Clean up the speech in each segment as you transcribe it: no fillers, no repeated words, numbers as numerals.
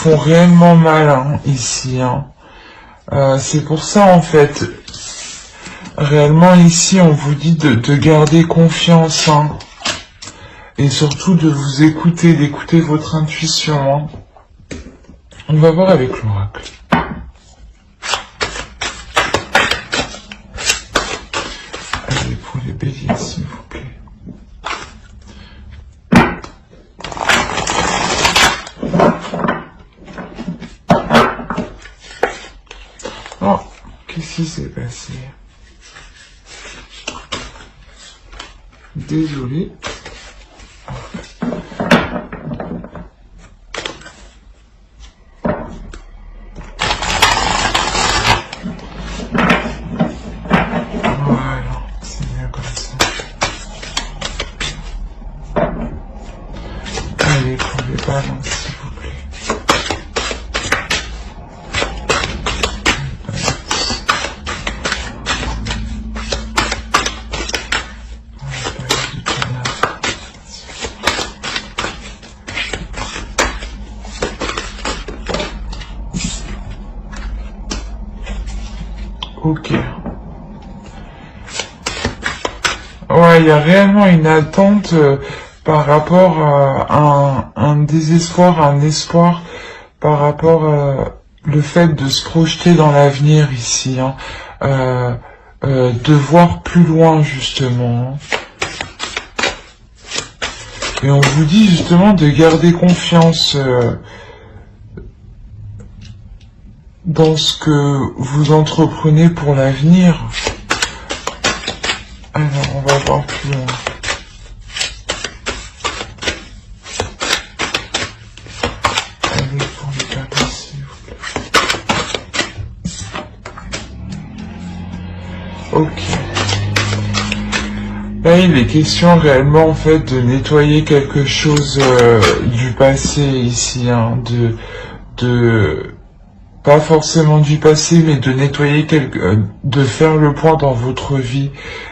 font réellement mal ici. C'est pour ça en fait, réellement ici on vous dit de garder confiance et surtout de vous écouter, d'écouter votre intuition. On va voir avec l'oracle. Allez, pour les béliers s'il vous plaît. Oh, qu'est-ce qui s'est passé? Désolé. Voilà, c'est mieux comme ça. Allez, pour les balances, s'il vous plaît. Ok. Ouais, il y a réellement une attente par rapport à un désespoir, un espoir par rapport le fait de se projeter dans l'avenir ici, de voir plus loin justement. Et on vous dit justement de garder confiance dans ce que vous entreprenez pour l'avenir. Alors, on va voir plus loin. Allez, pour les cartes, s'il vous plaît. Ok. Là, il est question réellement, en fait, de nettoyer quelque chose du passé, ici, pas forcément du passé, mais de nettoyer de faire le point dans votre vie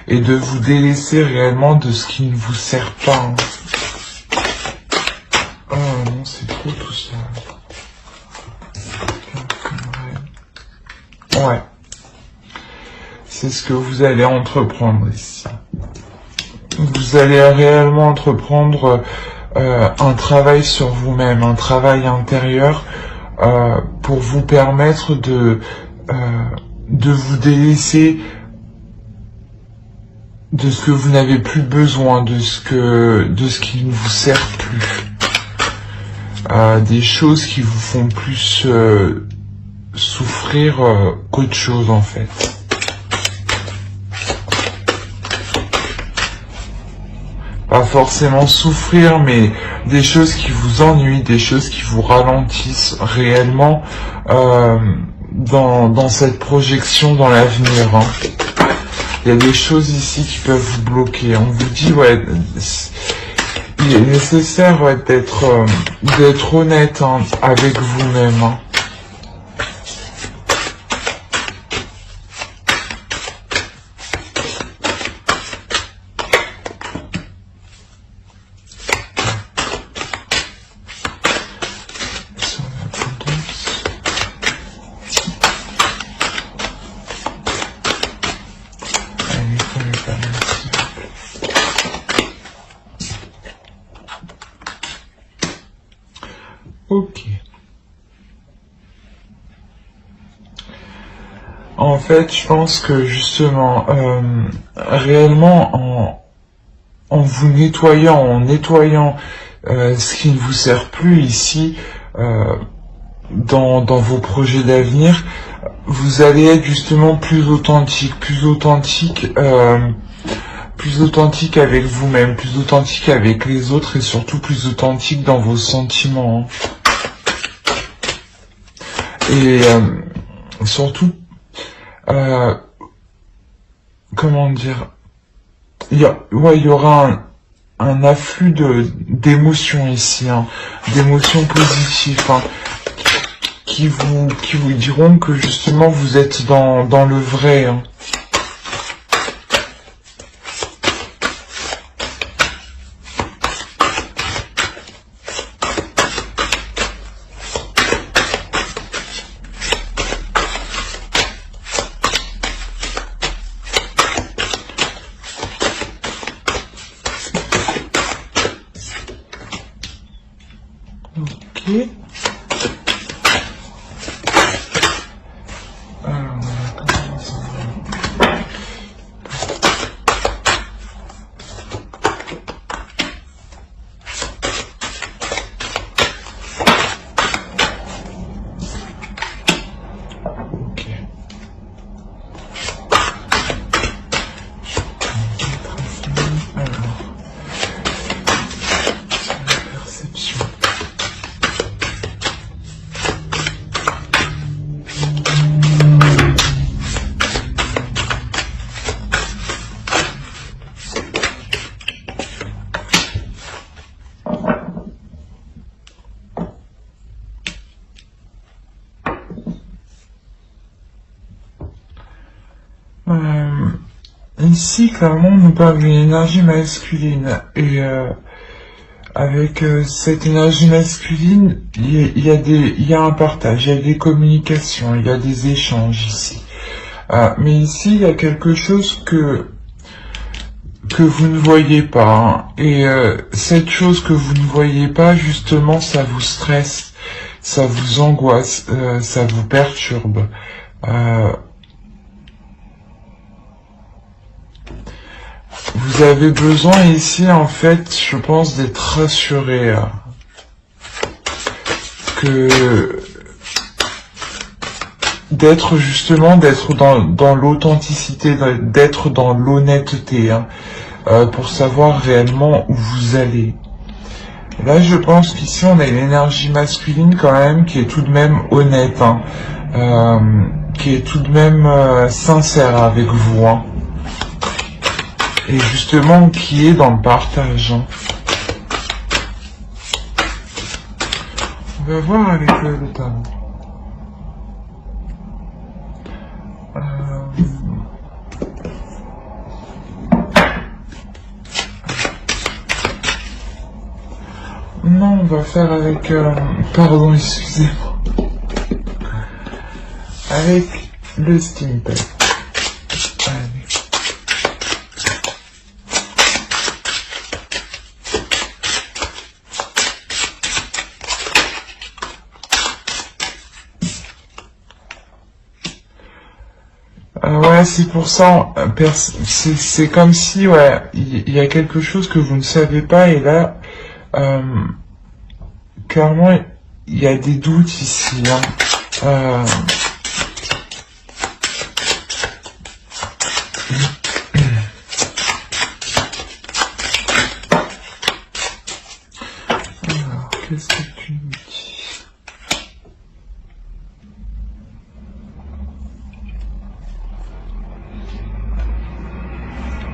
et de vous délaisser réellement de ce qui ne vous sert pas. Oh non, c'est trop tout ça. Ouais. C'est ce que vous allez entreprendre ici. Vous allez réellement entreprendre un travail sur vous-même, un travail intérieur, pour vous permettre de vous délaisser de ce que vous n'avez plus besoin, de ce qui ne vous sert plus, des choses qui vous font plus souffrir qu'autre chose en fait. Pas forcément souffrir, mais des choses qui vous ennuient, des choses qui vous ralentissent réellement dans cette projection dans l'avenir. Il y a des choses ici qui peuvent vous bloquer. On vous dit, ouais, il est nécessaire d'être honnête avec vous-même. Ok. En fait, je pense que justement, réellement, en vous nettoyant, ce qui ne vous sert plus ici, dans vos projets d'avenir, vous allez être justement plus authentique avec vous-même, plus authentique avec les autres et surtout plus authentique dans vos sentiments. Et surtout, comment dire, il y aura un afflux d'émotions ici, d'émotions positives, qui vous diront que justement vous êtes dans le vrai. ici, clairement, on nous parle d'une énergie masculine. Et avec cette énergie masculine, il y a un partage, il y a des communications, il y a des échanges ici. Mais ici, il y a quelque chose que vous ne voyez pas. Hein. Et cette chose que vous ne voyez pas, justement, ça vous stresse, ça vous angoisse, ça vous perturbe. Vous avez besoin ici, en fait, je pense, d'être rassuré. D'être dans l'authenticité, d'être dans l'honnêteté, hein, pour savoir réellement où vous allez. Là, je pense qu'ici, on a une énergie masculine quand même qui est tout de même honnête, hein, qui est tout de même sincère avec vous, hein, et justement qui est dans le partage. Hein. On va voir avec le tarot. Non, on va faire avec... pardon, excusez-moi. Avec le steampunk. Allez. Ouais, c'est pour ça, c'est comme si, ouais, il y a quelque chose que vous ne savez pas, et là, clairement, il y a des doutes ici, hein. Alors, qu'est-ce que tu me dis?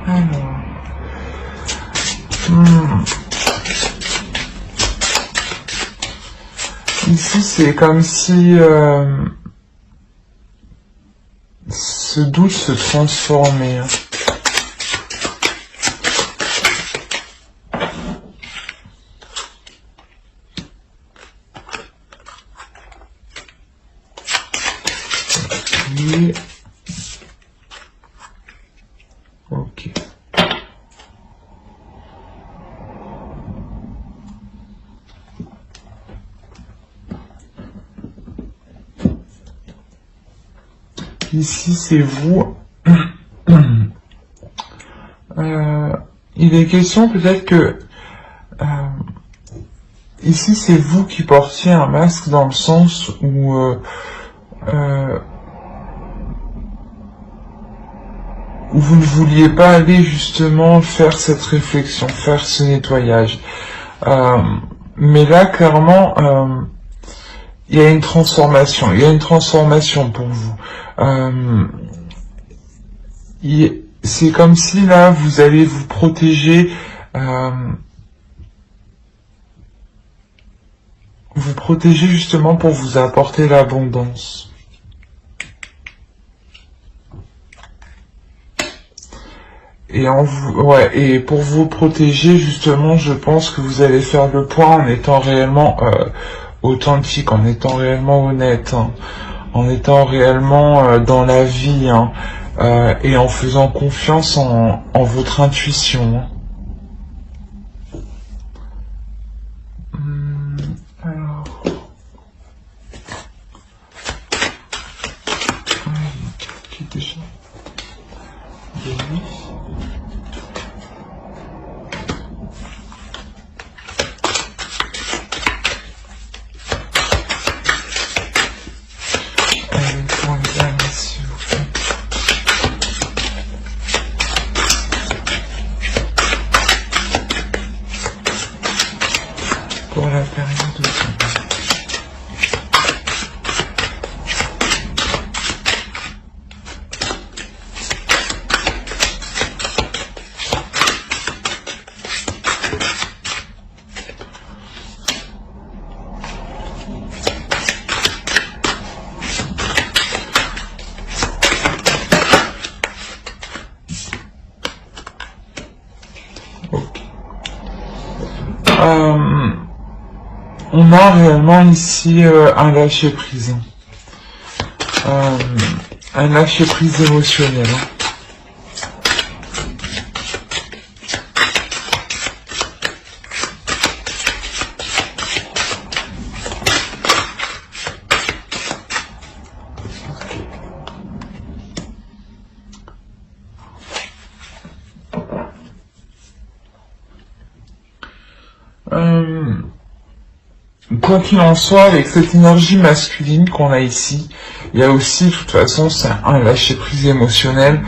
Alors... Ici, c'est comme si ce doute se transformait. Hein. Et... ok. Ici, c'est vous. Il est question peut-être que ici, c'est vous qui portiez un masque dans le sens où vous ne vouliez pas aller justement faire cette réflexion, faire ce nettoyage. Mais là, clairement, il y a une transformation. Il y a une transformation pour vous. C'est comme si là, vous allez vous protéger, justement pour vous apporter l'abondance. Et et pour vous protéger, justement, je pense que vous allez faire le point en étant réellement authentique, en étant réellement honnête, hein, en étant réellement dans la vie, hein, et en faisant confiance en votre intuition. Hein. Alors... qui est déjà... On a réellement ici un lâcher-prise. Un lâcher-prise émotionnel. Quoi qu'il en soit, avec cette énergie masculine qu'on a ici, il y a aussi, de toute façon, c'est un lâcher-prise émotionnel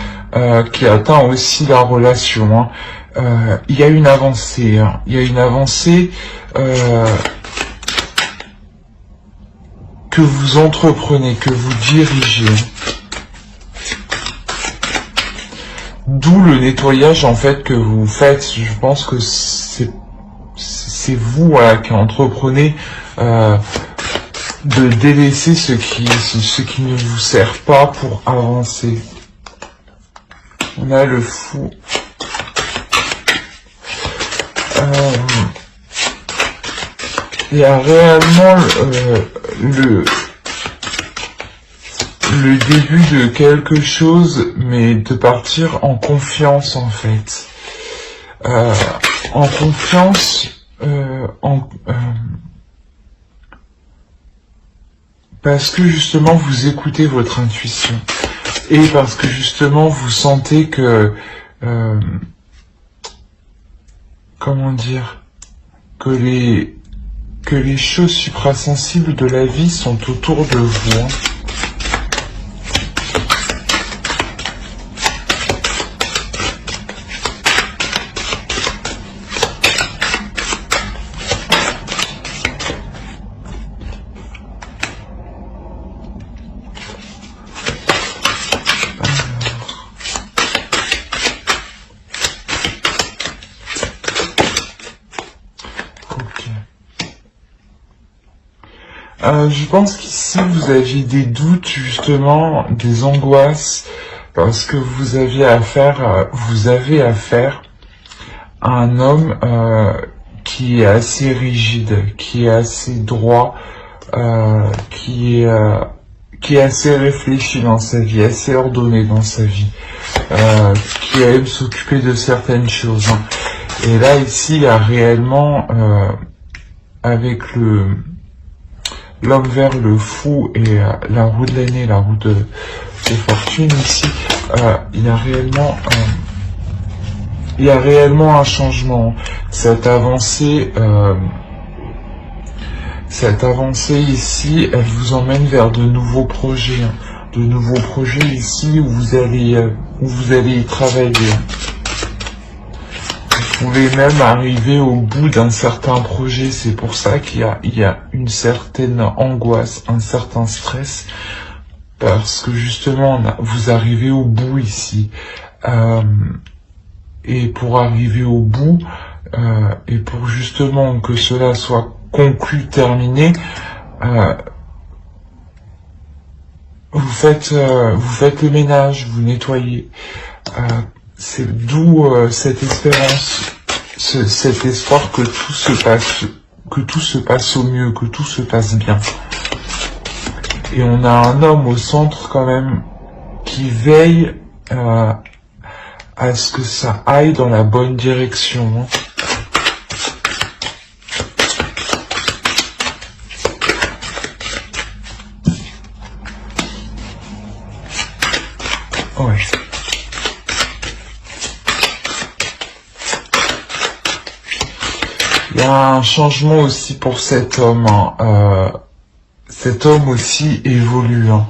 qui atteint aussi la relation. Hein. Il y a une avancée. Hein. Il y a une avancée que vous entreprenez, que vous dirigez. D'où le nettoyage, en fait, que vous faites. Je pense que c'est vous, voilà, qui entreprenez de délaisser ce qui ne vous sert pas pour avancer. On a le fou. Il y a réellement le début de quelque chose, mais de partir en confiance, en fait. En confiance, parce que justement vous écoutez votre intuition et parce que justement vous sentez que comment dire, que les choses suprasensibles de la vie sont autour de vous. Hein. Je pense qu'ici vous aviez des doutes, justement, des angoisses, parce que vous avez affaire à un homme qui est assez rigide, qui est assez droit, qui est assez réfléchi dans sa vie, assez ordonné dans sa vie, qui aime s'occuper de certaines choses. Hein. Et là, ici, il y a réellement, avec l'homme vert, le fou et la roue de l'année, la roue de fortune ici, il y a réellement un changement. Cette avancée ici, elle vous emmène vers de nouveaux projets, hein. De nouveaux projets ici où vous allez y travailler. Vous pouvez même arriver au bout d'un certain projet. C'est pour ça qu'il y a une certaine angoisse, un certain stress, parce que justement vous arrivez au bout ici. Et pour arriver au bout, et pour justement que cela soit conclu, terminé, vous faites le ménage, vous nettoyez. C'est d'où cette espérance, cet espoir que tout se passe au mieux, que tout se passe bien. Et on a un homme au centre quand même qui veille à ce que ça aille dans la bonne direction. Ouais. Il y a un changement aussi pour cet homme. Hein. Cet homme aussi évolue. Hein.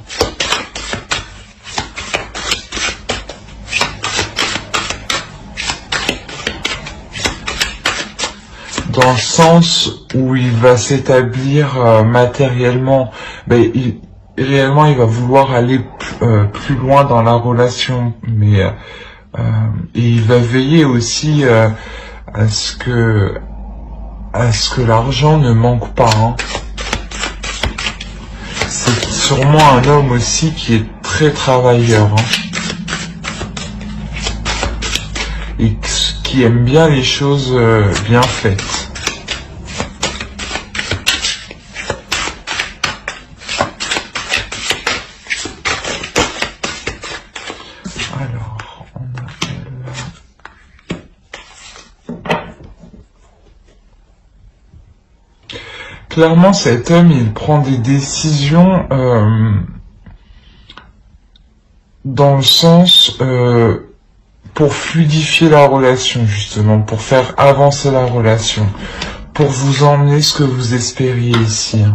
Dans le sens où il va s'établir matériellement, réellement il va vouloir aller plus loin dans la relation, mais et il va veiller aussi à ce que l'argent ne manque pas. Hein. C'est sûrement un homme aussi qui est très travailleur, hein, et qui aime bien les choses bien faites. clairement, cet homme, il prend des décisions dans le sens pour fluidifier la relation, justement, pour faire avancer la relation, pour vous emmener ce que vous espériez ici.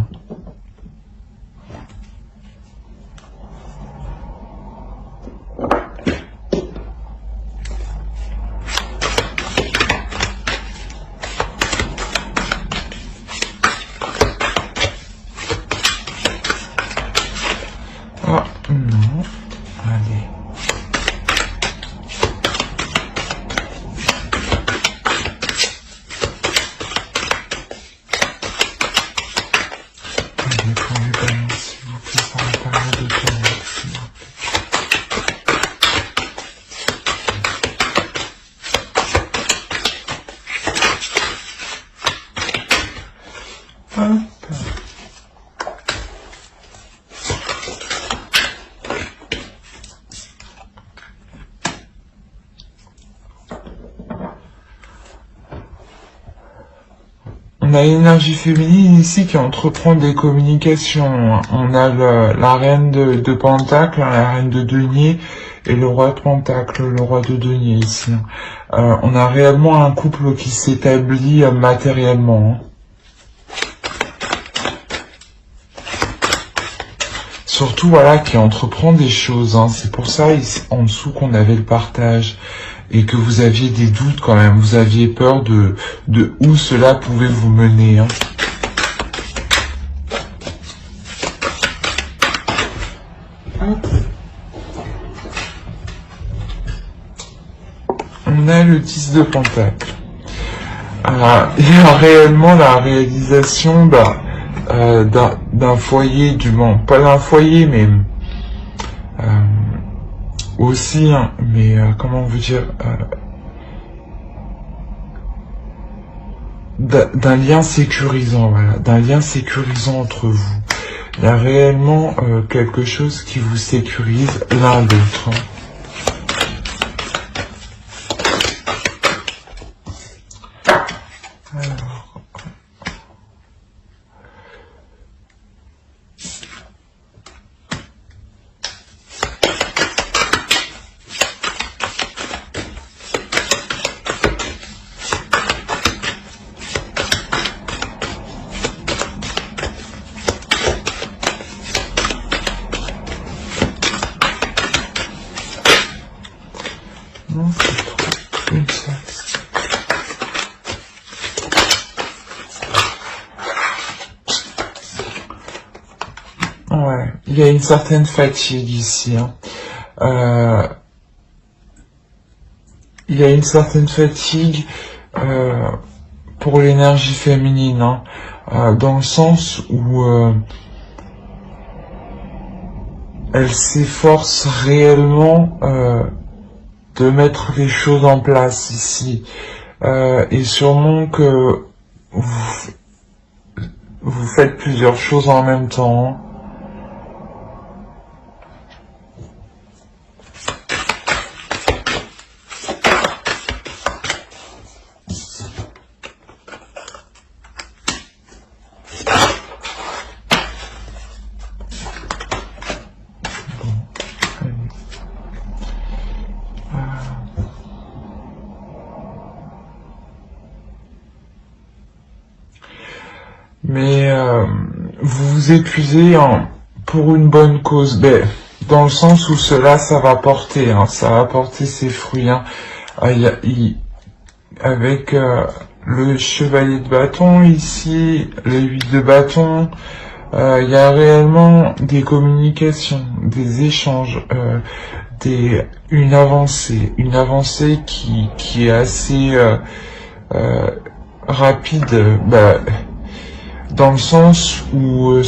Ah, non. Allez. Allez, pour les balances, s'il vous plaît, ça va parler de balances, s'il vous plaît. Hop. On a l'énergie féminine ici qui entreprend des communications. On a la reine de Pentacle, la reine de Denier et le roi de Pentacle, le roi de Denier ici. On a réellement un couple qui s'établit matériellement. Surtout, voilà, qui entreprend des choses. C'est pour ça, en dessous, qu'on avait le partage. Et que vous aviez des doutes quand même, vous aviez peur de où cela pouvait vous mener. On a le 10 de Pentacle. Et réellement la réalisation d'un foyer, du moins, pas d'un foyer, mais aussi, mais comment on veut dire, d'un lien sécurisant, voilà, d'un lien sécurisant entre vous. Il y a réellement quelque chose qui vous sécurise l'un l'autre. Non, c'est trop une seule. Ouais, il y a une certaine fatigue ici. Il y a une certaine fatigue pour l'énergie féminine, dans le sens où elle s'efforce réellement de mettre les choses en place ici. Et sûrement que vous faites plusieurs choses en même temps. Mais vous vous épuisez pour une bonne cause, dans le sens où ça va porter, ça va porter ses fruits. Avec le chevalier de bâton ici, le 8 de bâton, il y a réellement des communications, des échanges, une avancée qui est assez rapide, dans le sens où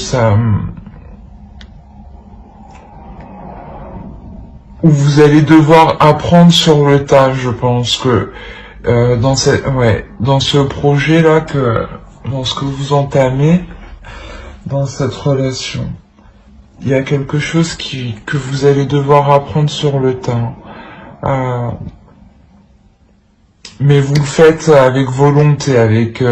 où vous allez devoir apprendre sur le tas. Je pense que dans ce projet là, dans ce que vous entamez, dans cette relation, il y a quelque chose que vous allez devoir apprendre sur le tas. mais vous le faites avec volonté, avec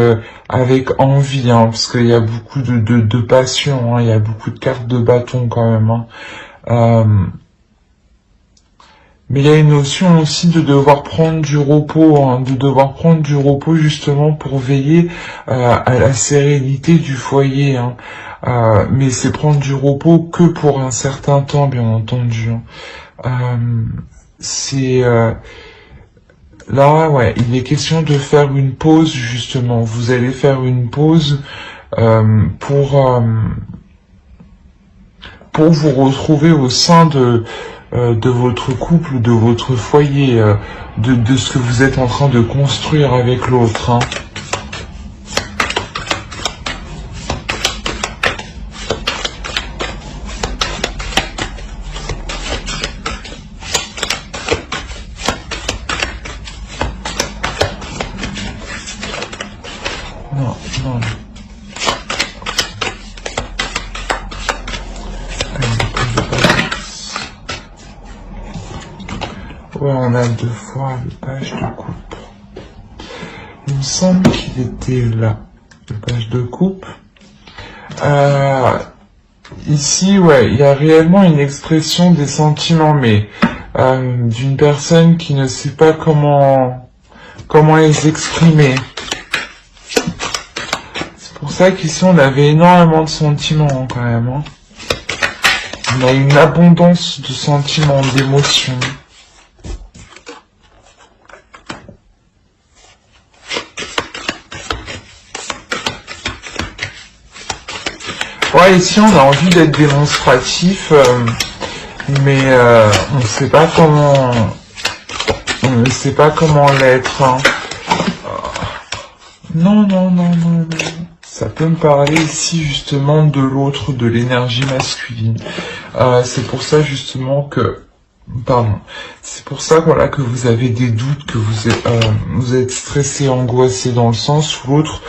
envie, hein, parce qu'il y a beaucoup de passion, hein, il y a beaucoup de cartes de bâton quand même. Hein. Mais il y a une notion aussi de devoir prendre du repos, hein, de devoir prendre du repos justement pour veiller à la sérénité du foyer. Hein. Mais c'est prendre du repos que pour un certain temps, bien entendu. Hein. C'est là, ouais, il est question de faire une pause justement. Vous allez faire une pause pour vous retrouver au sein de votre couple, de votre foyer, de ce que vous êtes en train de construire avec l'autre. Hein. Non, non. Ouais, on a 2 fois le page de coupe. Il me semble qu'il était là, le page de coupe. Ici, ouais, il y a réellement une expression des sentiments, mais d'une personne qui ne sait pas comment les exprimer. C'est pour ça qu'ici, on avait énormément de sentiments, hein, quand même. Hein. On a une abondance de sentiments, d'émotions. Ouais, ici on a envie d'être démonstratif, mais on ne sait pas comment l'être. Hein. Non, non, non, non, non. Ça peut me parler ici justement de l'autre, de l'énergie masculine. C'est pour ça justement que, pardon, c'est pour ça voilà que vous avez des doutes, que vous êtes stressé, angoissé dans le sens où l'autre.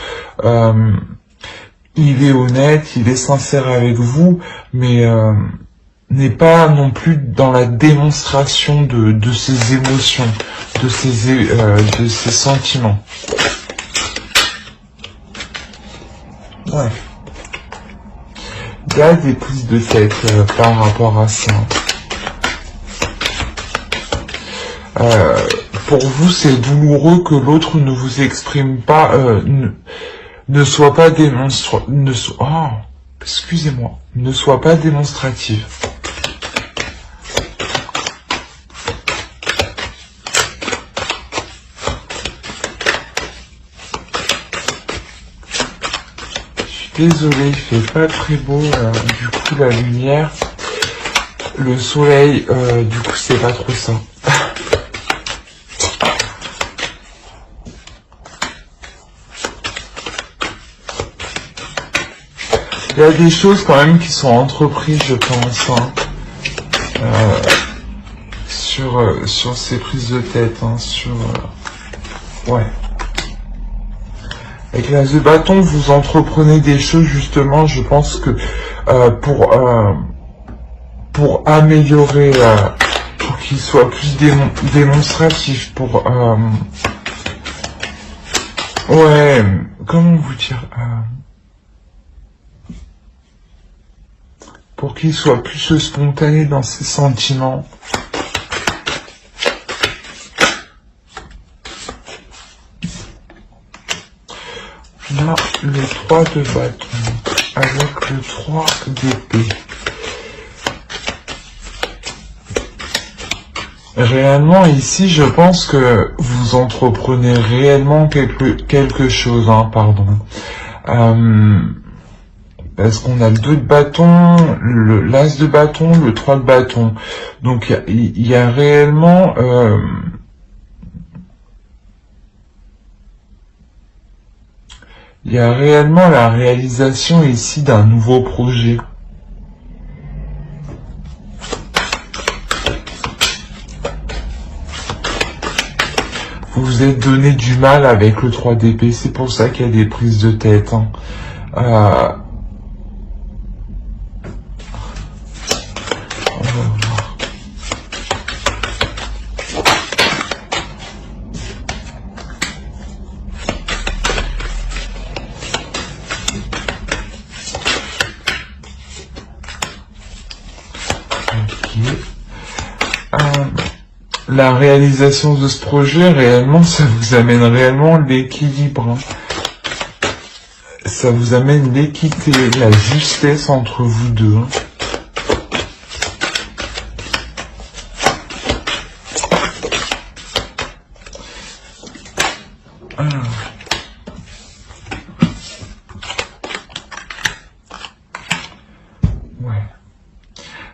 Il est honnête, il est sincère avec vous, mais n'est pas non plus dans la démonstration de ses émotions, de ses sentiments. Ouais. Il y a des prises de tête par rapport à ça. Pour vous, c'est douloureux que l'autre ne vous exprime pas, ne soit pas ne soit pas démonstrative. Je suis désolée, il fait pas très beau, du coup la lumière, le soleil, du coup c'est pas trop ça. Il y a des choses quand même qui sont entreprises, je pense, hein, sur ces prises de tête, hein, ouais. Avec l'as de bâton, vous entreprenez des choses justement, je pense que pour améliorer, pour qu'il soit plus démonstratif, ouais, comment vous dire, pour qu'il soit plus spontané dans ses sentiments. Là, le 3 de bâton, avec le 3 d'épée. Réellement, ici, je pense que vous entreprenez réellement quelque chose, hein, pardon. Parce qu'on a le 2 de bâton, l'as de bâton, le 3 de bâton. Donc il y a réellement la réalisation ici d'un nouveau projet. Vous vous êtes donné du mal avec le 3 d'épée, c'est pour ça qu'il y a des prises de tête. Hein. La réalisation de ce projet, réellement, ça vous amène réellement l'équilibre. Hein. Ça vous amène l'équité, la justesse entre vous deux. Hein.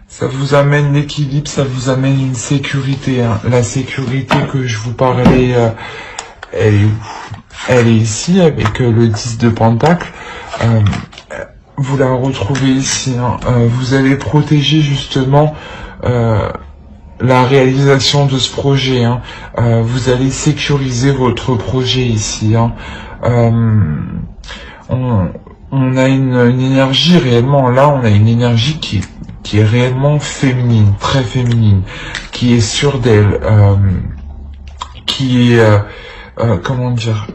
Ça vous amène l'équilibre, ça vous amène une sécurité. Hein. La sécurité que je vous parlais, elle est où? Elle est ici avec le 10 de Pentacle. Vous la retrouvez ici. Hein. Vous allez protéger justement la réalisation de ce projet. Hein. Vous allez sécuriser votre projet ici. Hein. On a une énergie réellement, là on a une énergie qui est réellement féminine, très féminine, qui est sûre d'elle, qui est, comment dire,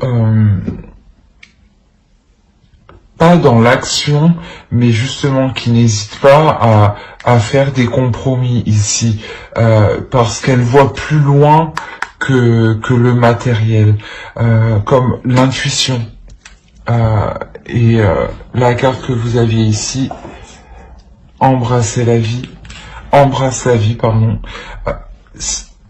pas dans l'action, mais justement qui n'hésite pas à faire des compromis ici, parce qu'elle voit plus loin que le matériel, comme l'intuition. La carte que vous aviez ici, embrasser la vie, pardon.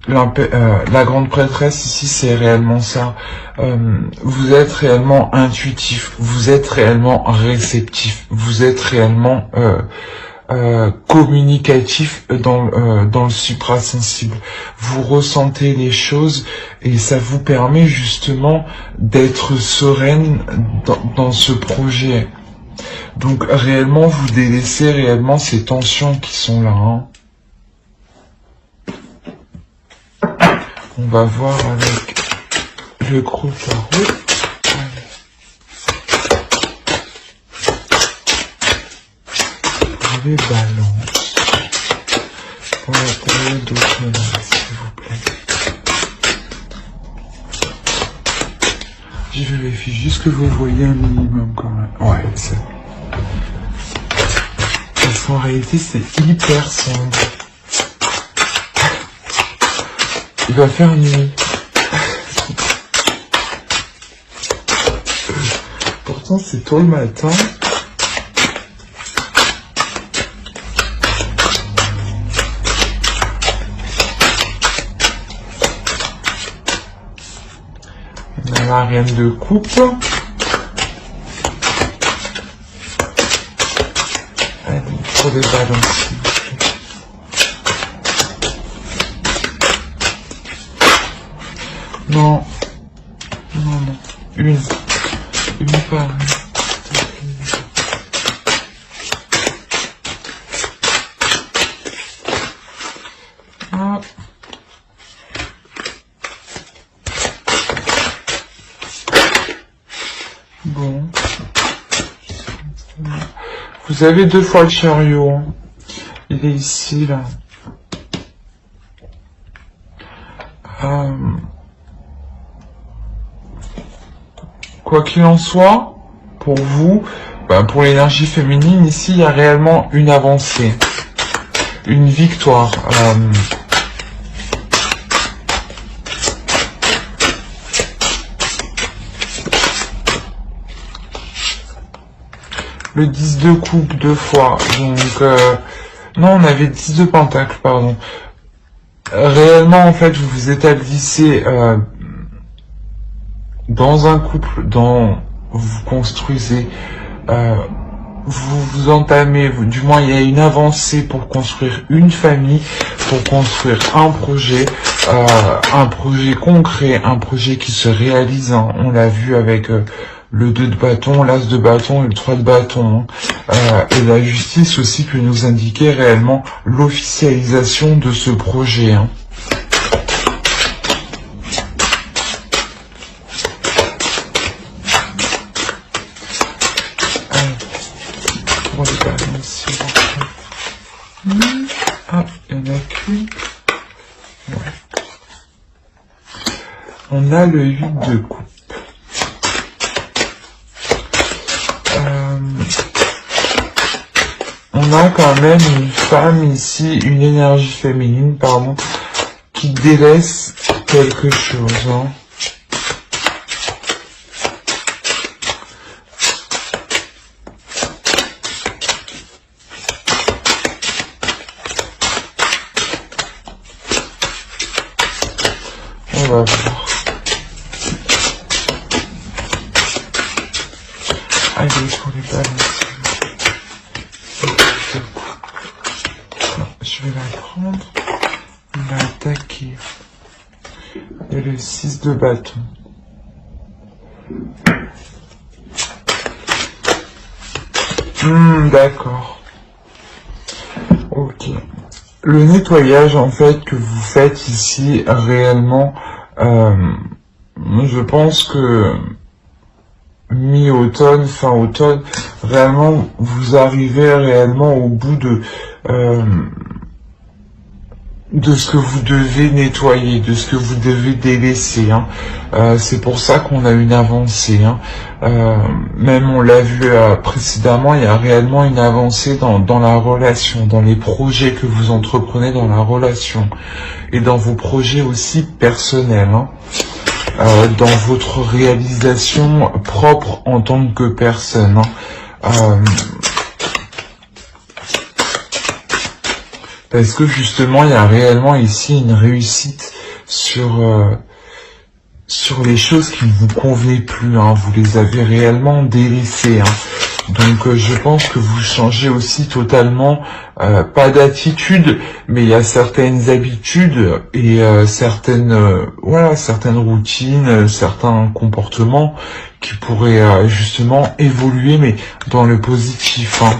La grande prêtresse ici, c'est réellement ça. Vous êtes réellement intuitif, vous êtes réellement réceptif, vous êtes réellement communicatif dans le suprasensible. Vous ressentez les choses et ça vous permet justement d'être sereine dans ce projet. Donc réellement, vous délaissez réellement ces tensions qui sont là. Hein. On va voir avec le gros tarot. Les balances. Pour la période d'automne, s'il vous plaît. Je vérifie juste que vous voyez un minimum quand même. Ouais, c'est... Parce qu'en réalité, c'est hyper sombre. Il va faire nuit. Pourtant, c'est tôt le matin. On a la reine de coupe. Allez, pour des balances. Non. Non, non. Une part. Ah. Bon. Vous avez 2 fois le chariot. Hein. Il est ici, là. Quoi qu'il en soit, pour vous, pour l'énergie féminine, ici, il y a réellement une avancée, une victoire. Le 10 de coupe 2 fois, donc... non, on avait 10 de pentacle, pardon. Réellement, en fait, vous vous établissez... dans un couple, vous construisez, vous entamez, du moins il y a une avancée pour construire une famille, pour construire un projet concret, un projet qui se réalise. Hein. On l'a vu avec le 2 de bâton, l'as de bâton et le 3 de bâton. Hein. Et la justice aussi peut nous indiquer réellement l'officialisation de ce projet. Hein. Ah, il y en a qu'une. Ouais. On a le 8 de coupe. On a quand même une femme ici, une énergie féminine, pardon, qui délaisse quelque chose. Hein. On va voir. Allez, pour les balances. Je vais la prendre. On va attaquer. Et le 6 de bâton. D'accord. Ok. Le nettoyage, en fait, que vous faites ici, réellement, je pense que mi-automne, fin automne, réellement, vous arrivez réellement au bout de ce que vous devez nettoyer, de ce que vous devez délaisser. Hein. C'est pour ça qu'on a une avancée. Hein. Même on l'a vu précédemment, il y a réellement une avancée dans la relation, dans les projets que vous entreprenez dans la relation et dans vos projets aussi personnels. Hein. Dans votre réalisation propre en tant que personne. Hein. Parce que justement, il y a réellement ici une réussite sur les choses qui ne vous convenaient plus. Hein. Vous les avez réellement délaissées. Hein. Donc je pense que vous changez aussi totalement, pas d'attitude, mais il y a certaines habitudes et certaines routines, certains comportements qui pourraient justement évoluer, mais dans le positif. Hein.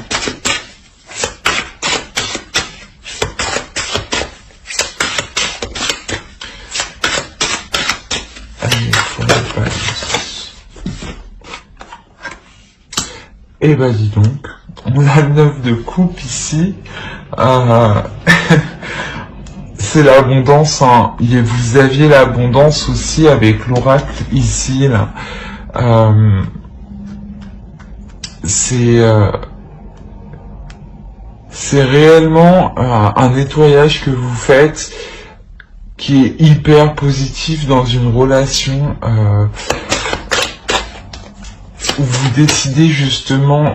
Et bah dis donc, on a le 9 de coupe ici, c'est l'abondance, hein. Vous aviez l'abondance aussi avec l'oracle ici, là. C'est réellement un nettoyage que vous faites qui est hyper positif dans une relation, où vous décidez justement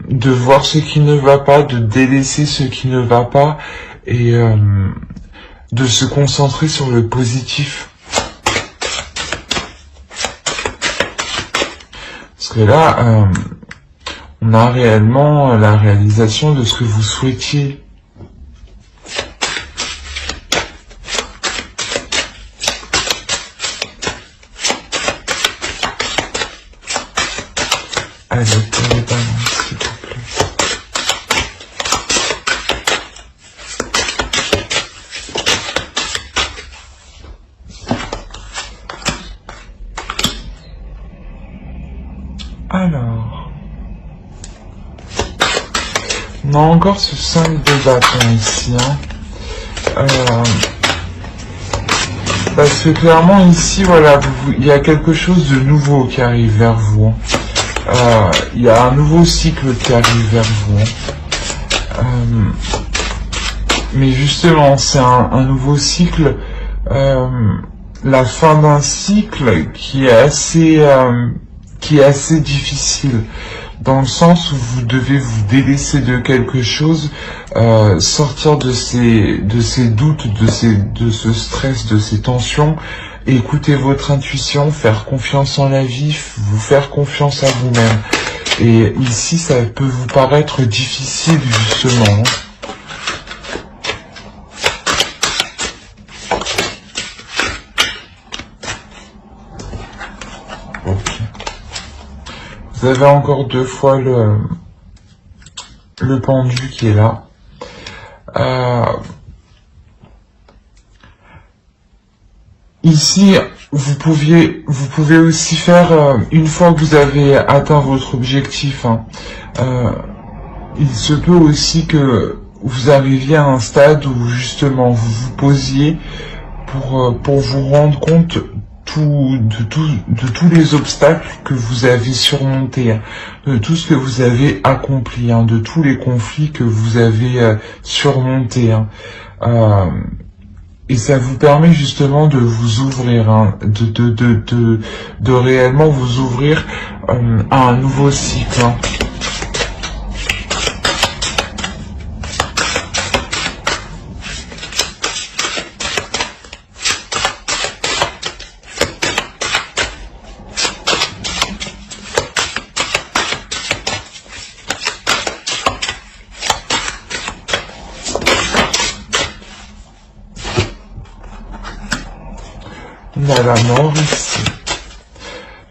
de voir ce qui ne va pas, de délaisser ce qui ne va pas et de se concentrer sur le positif. Parce que là, on a réellement la réalisation de ce que vous souhaitiez. Allez, pour les balances, s'il vous plaît. Alors, on a encore ce 5 de bâton ici. Hein. Parce que clairement ici, voilà, il y a quelque chose de nouveau qui arrive vers vous. Hein. Il y a un nouveau cycle qui arrive vers vous. Mais justement, c'est un nouveau cycle, la fin d'un cycle qui est assez difficile, dans le sens où vous devez vous délaisser de quelque chose, sortir de ces doutes, de ce stress, de ces tensions. Écoutez votre intuition, faire confiance en la vie, vous faire confiance à vous-même. Et ici, ça peut vous paraître difficile, justement. Ok. Vous avez encore 2 fois le pendu qui est là. Ici, vous pouvez aussi faire, une fois que vous avez atteint votre objectif, hein, il se peut aussi que vous arriviez à un stade où justement vous vous posiez pour vous rendre compte de tous les obstacles que vous avez surmontés, hein, de tout ce que vous avez accompli, hein, de tous les conflits que vous avez surmontés. Hein, et ça vous permet justement de vous ouvrir, hein, de réellement vous ouvrir à un nouveau cycle. Hein. On a la mort ici.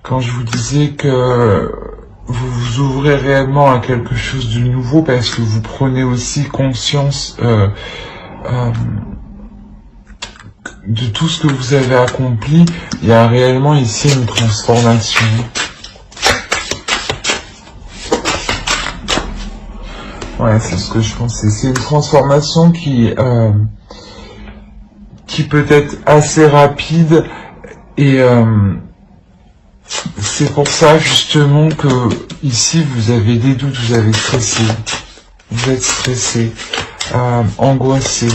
Quand je vous disais que vous vous ouvrez réellement à quelque chose de nouveau parce que vous prenez aussi conscience de tout ce que vous avez accompli, il y a réellement ici une transformation. Ouais, c'est ce que je pensais. C'est une transformation qui peut être assez rapide et c'est pour ça justement que ici vous avez des doutes, vous avez stressé, vous êtes stressé, angoissé.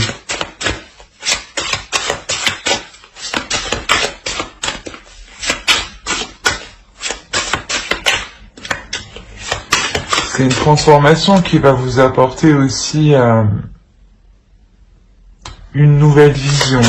C'est une transformation qui va vous apporter aussi une nouvelle vision.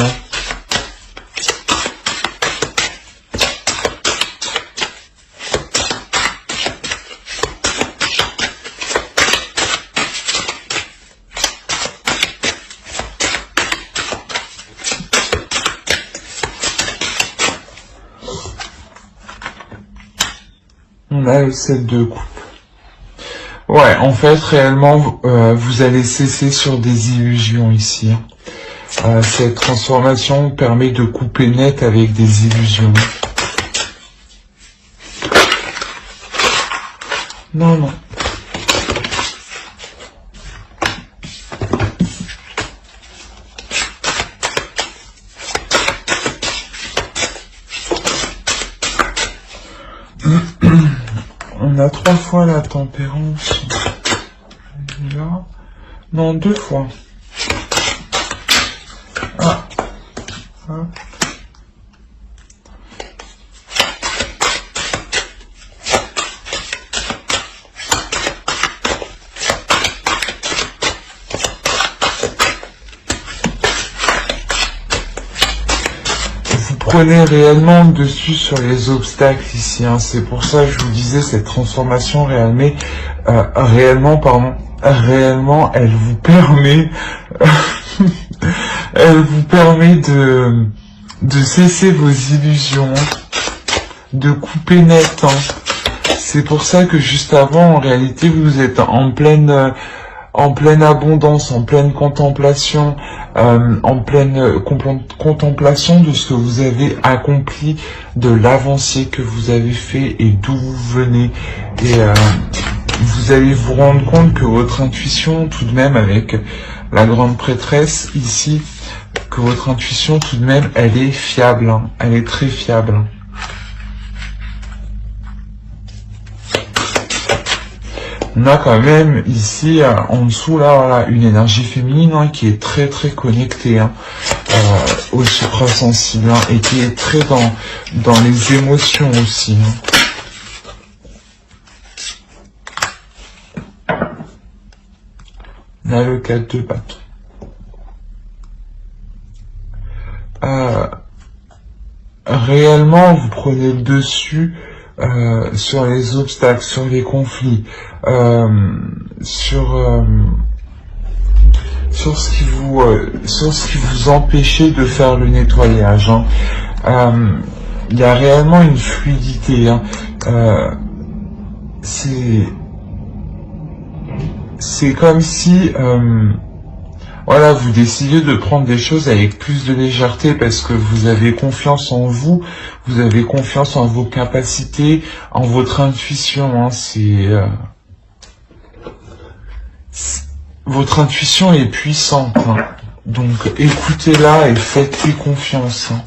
On a le 7 de coupe. Ouais, en fait, réellement, vous allez cesser sur des illusions ici. Cette transformation permet de couper net avec des illusions. Non, non. On a 3 fois la tempérance. Là. Non, 2 fois. Ah. Ah. Prenez réellement le dessus sur les obstacles ici, hein. C'est pour ça que je vous disais, cette transformation réellement, elle vous permet elle vous permet de cesser vos illusions, de couper net, hein. C'est pour ça que juste avant, en réalité, vous êtes en pleine abondance, en pleine contemplation, contemplation de ce que vous avez accompli, de l'avancée que vous avez fait et d'où vous venez. Et vous allez vous rendre compte que votre intuition, tout de même, avec la grande prêtresse ici, que votre intuition, tout de même, elle est fiable, hein, elle est très fiable. On a quand même ici, en dessous, là, voilà, une énergie féminine, hein, qui est très très connectée, hein, au suprasensible, hein, et qui est très dans les émotions aussi. Hein. On a le 4 de bâton. Réellement, vous prenez le dessus sur les obstacles, sur les conflits, sur ce qui vous empêchait de faire le nettoyage. Hein. Il y a réellement une fluidité. Hein. C'est comme si voilà, vous décidez de prendre des choses avec plus de légèreté parce que vous avez confiance en vous, vous avez confiance en vos capacités, en votre intuition. Hein, votre intuition est puissante. Hein, donc écoutez-la et faites-lui confiance. Hein.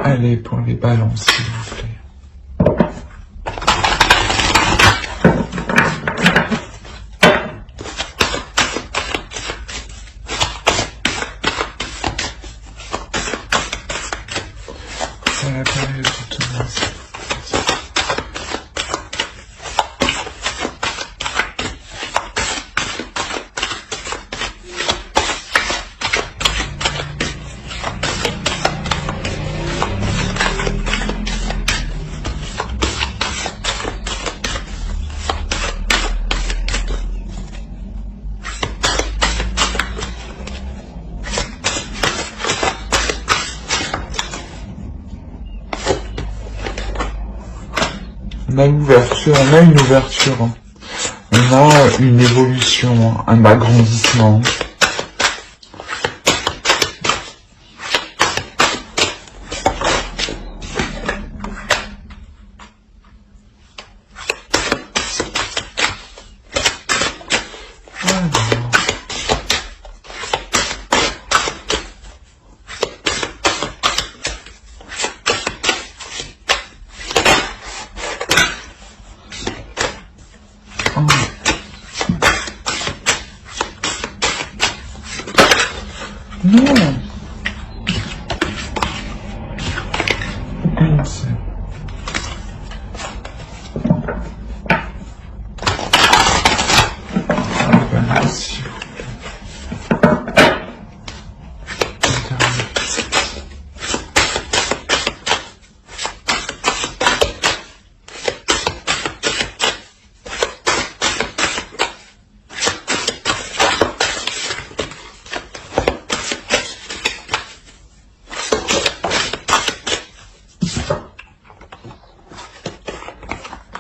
Allez, pour les balances, s'il vous plaît. C'est la période automnale. On a l'ouverture, on a une ouverture, hein. On a une évolution, hein, un agrandissement. Non. Une seule. S'il vous plaît.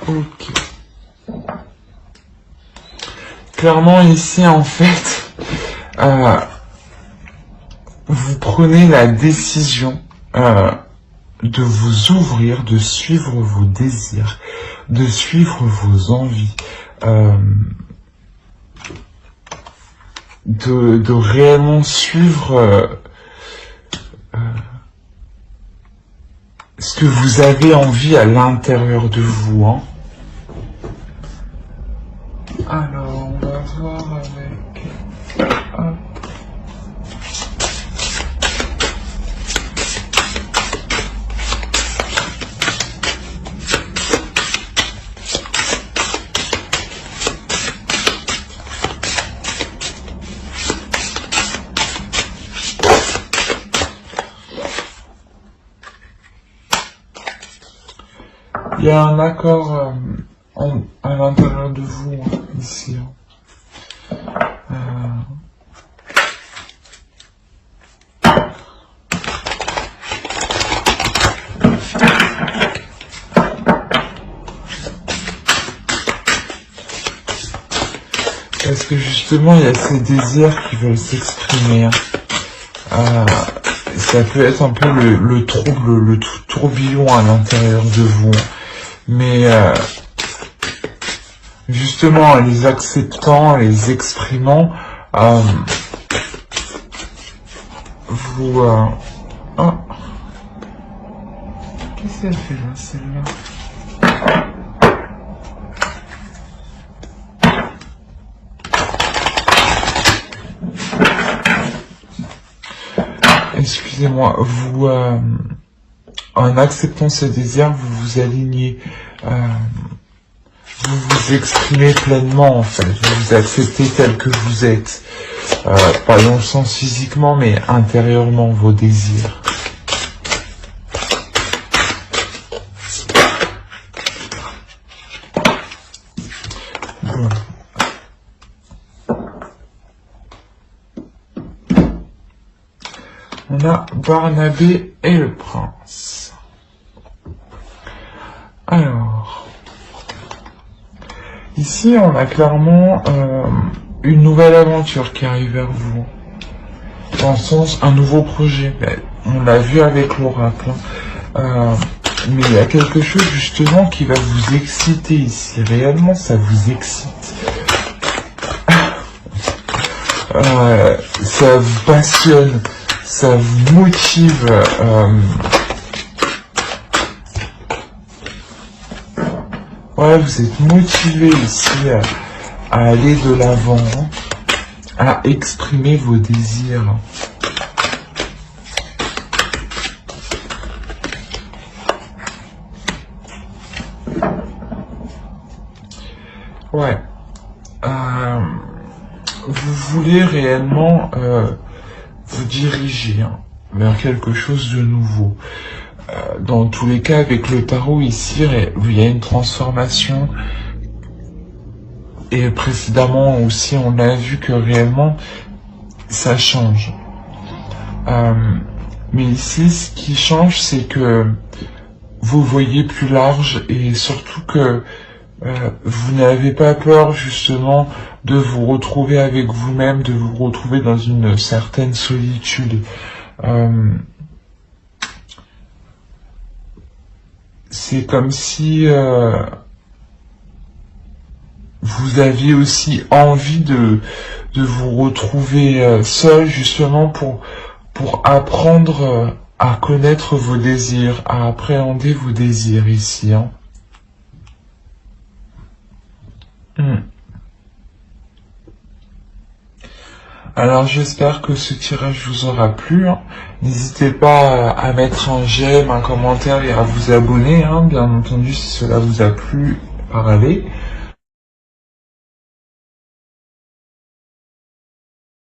Ok. Clairement ici en fait, vous prenez la décision de vous ouvrir, de suivre vos désirs, de suivre vos envies, de réellement suivre ce que vous avez envie à l'intérieur de vous, hein. Alors, on va voir avec... Hop. Il y a un accord à l'intérieur de vous, hein, ici. Parce que justement, il y a ces désirs qui veulent s'exprimer. Hein. Ça peut être un peu le trouble, le tourbillon à l'intérieur de vous. Mais justement, en les acceptant, en les exprimant, vous... Oh. Qu'est-ce qu'elle fait là, celle-là? Excusez-moi, vous... en acceptant ce désir, vous vous alignez, vous vous exprimez pleinement en fait, vous vous acceptez tel que vous êtes, pas dans le sens physiquement, mais intérieurement vos désirs. Bon. On a Barnabé et le prince. Alors, ici on a clairement une nouvelle aventure qui arrive vers vous. Dans le sens, un nouveau projet. On l'a vu avec l'oracle. Mais il y a quelque chose justement qui va vous exciter ici. Réellement, ça vous excite. Ça vous passionne. Ça vous motive. Ouais, vous êtes motivé ici à aller de l'avant, hein, à exprimer vos désirs. Ouais. Vous voulez réellement vous diriger, hein, vers quelque chose de nouveau. Dans tous les cas, avec le tarot ici, il y a une transformation. Et précédemment aussi, on a vu que réellement, ça change. Mais ici, ce qui change, c'est que vous voyez plus large et surtout que vous n'avez pas peur justement de vous retrouver avec vous-même, de vous retrouver dans une certaine solitude. C'est comme si vous aviez aussi envie de vous retrouver seul justement pour apprendre à connaître vos désirs, à appréhender vos désirs ici. Hein. Alors j'espère que ce tirage vous aura plu. Hein. N'hésitez pas à mettre un j'aime, un commentaire et à vous abonner, hein, bien entendu si cela vous a plu, parlez.